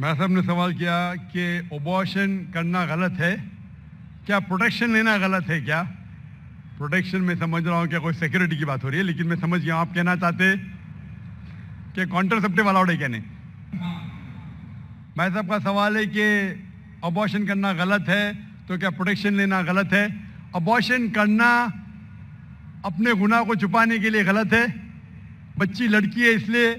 میں صاحب نے سوال کیا کہ ابارشن کرنا غلط ہے کیا، پروٹیکشن لینا غلط ہے کیا؟ پروٹیکشن میں سمجھ رہا ہوں کہ کوئی سیکورٹی کی بات ہو رہی ہے، لیکن میں سمجھ گیا آپ کہنا چاہتے کہ کانٹرسیپٹیو الاؤڈ ہے کیا نہیں؟ میں صاحب کا سوال ہے کہ ابارشن کرنا غلط ہے تو کیا پروٹیکشن لینا غلط ہے؟ ابارشن کرنا اپنے گناہ کو چھپانے کے لیے غلط ہے، بچی لڑکی ہے اس لیے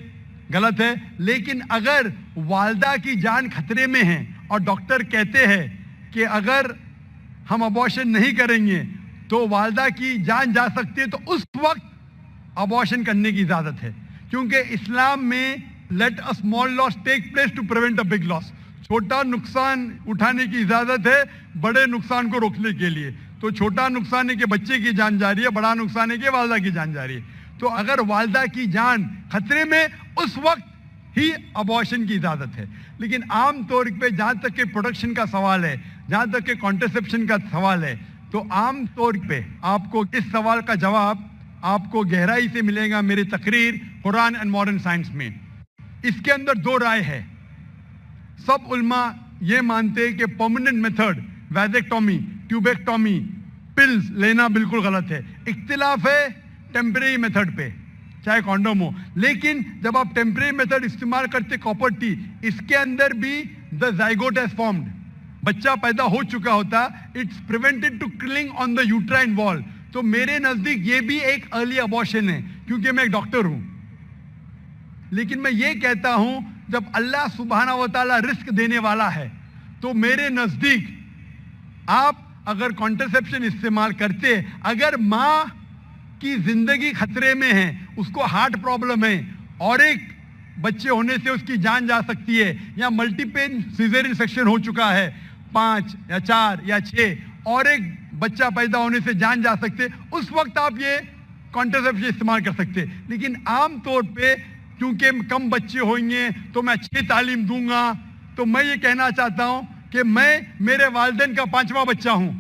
غلط ہے، لیکن اگر والدہ کی جان خطرے میں ہے اور ڈاکٹر کہتے ہیں کہ اگر ہم ابارشن نہیں کریں گے تو والدہ کی جان جا سکتی ہے، تو اس وقت ابارشن کرنے کی اجازت ہے، کیونکہ اسلام میں let a small loss take place to prevent a big loss, چھوٹا نقصان اٹھانے کی اجازت ہے بڑے نقصان کو روکنے کے لیے۔ تو چھوٹا نقصان ہے کہ بچے کی جان جا رہی ہے، بڑا نقصان ہے کہ والدہ کی جان جا رہی ہے، تو اگر والدہ کی جان خطرے میں اس وقت ہی ابارشن کی اجازت ہے۔ لیکن عام طور پہ جہاں تک کہ پروٹیکشن کا سوال ہے، جہاں تک کہ کانٹرسیپشن کا سوال ہے، تو عام طور پہ آپ کو اس سوال کا جواب آپ کو گہرائی سے ملے گا میری تقریر قرآن اینڈ ماڈرن سائنس میں۔ اس کے اندر دو رائے ہے۔ سب علماء یہ مانتے ہیں کہ پرماننٹ میتھڈ ویزیکٹومی، ٹیوبیکٹومی، پلز لینا بالکل غلط ہے۔ اختلاف ہے ٹیمپریری میتھڈ پہ، چاہے کانڈوم ہو، لیکن جب آپ ٹیمپریری میتھڈ استعمال کرتے کاپر ٹی، اس کے اندر بھی دا زائگوٹ ہیز فارمڈ، بچہ پیدا ہو چکا ہوتا، اٹس پریونٹڈ ٹو کلنگ آن دا یوٹرائن وال۔ تو میرے نزدیک یہ بھی ایک ارلی ابارشن ہے، کیونکہ میں ایک ڈاکٹر ہوں۔ لیکن میں یہ کہتا ہوں جب اللہ سبحانہ و تعالیٰ رزق دینے والا ہے تو میرے نزدیک آپ اگر کانٹرسیپشن استعمال کرتے، اگر ماں کی زندگی خطرے میں ہے، اس کو ہارٹ پرابلم ہے اور ایک بچے ہونے سے اس کی جان جا سکتی ہے، یا ملٹیپل سیزرین سیکشن ہو چکا ہے، 5 یا 4 یا 6، اور ایک بچہ پیدا ہونے سے جان جا سکتے، اس وقت آپ یہ کانٹرسیپشن استعمال کر سکتے۔ لیکن عام طور پہ کیونکہ کم بچے ہوئیں گے تو میں اچھی تعلیم دوں گا، تو میں یہ کہنا چاہتا ہوں کہ میں میرے والدین کا 5واں بچہ ہوں۔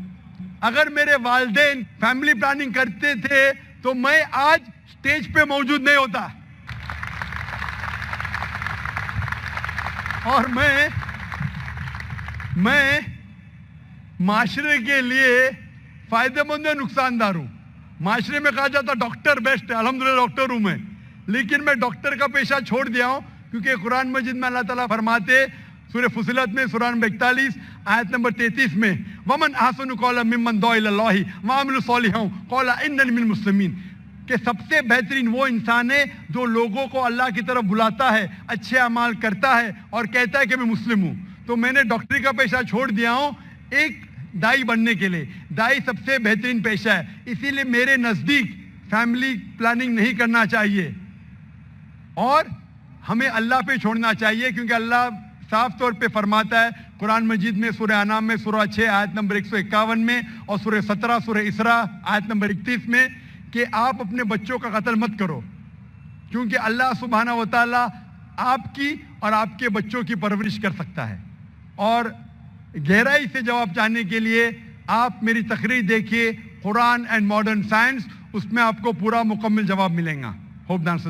اگر میرے والدین فیملی پلاننگ کرتے تھے تو میں آج سٹیج پہ موجود نہیں ہوتا، اور میں معاشرے کے لیے فائدہ مند یا نقصان دار ہوں۔ معاشرے میں کہا جاتا ڈاکٹر بیسٹ ہے، الحمدللہ ڈاکٹر ہوں میں، لیکن میں ڈاکٹر کا پیشہ چھوڑ دیا ہوں، کیونکہ قرآن مجید میں اللہ تعالیٰ فرماتے سورہ فصلت میں سورہ نمبر 41 آیت نمبر 33 میں وَمَنْ أَحْسَنُ قَوْلًا مِّمَّنْ دَعَا إِلَى اللَّهِ وَعَمِلَ صَالِحًا قَالَ إِنَّنِي مِنَ الْمُسْلِمِينَ، کہ سب سے بہترین وہ انسان ہے جو لوگوں کو اللہ کی طرف بلاتا ہے، اچھے اعمال کرتا ہے اور کہتا ہے کہ میں مسلم ہوں۔ تو میں نے ڈاکٹری کا پیشہ چھوڑ دیا ہوں ایک دائی بننے کے لیے۔ دائی سب سے بہترین پیشہ ہے، اسی لیے میرے نزدیک فیملی پلاننگ نہیں کرنا چاہیے اور ہمیں اللہ پہ چھوڑنا چاہیے، کیونکہ اللہ صاف طور پہ فرماتا ہے قرآن مجید میں سورہ انعام میں سورہ 6 آیت نمبر 151 میں اور سورہ 17 سورہ اسراء آیت نمبر 31 میں کہ آپ اپنے بچوں کا قتل مت کرو، کیونکہ اللہ سبحانہ و تعالیٰ آپ کی اور آپ کے بچوں کی پرورش کر سکتا ہے۔ اور گہرائی سے جواب چاہنے کے لیے آپ میری تقریر دیکھیے قرآن اینڈ ماڈرن سائنس، اس میں آپ کو پورا مکمل جواب ملے گا۔ Hope dance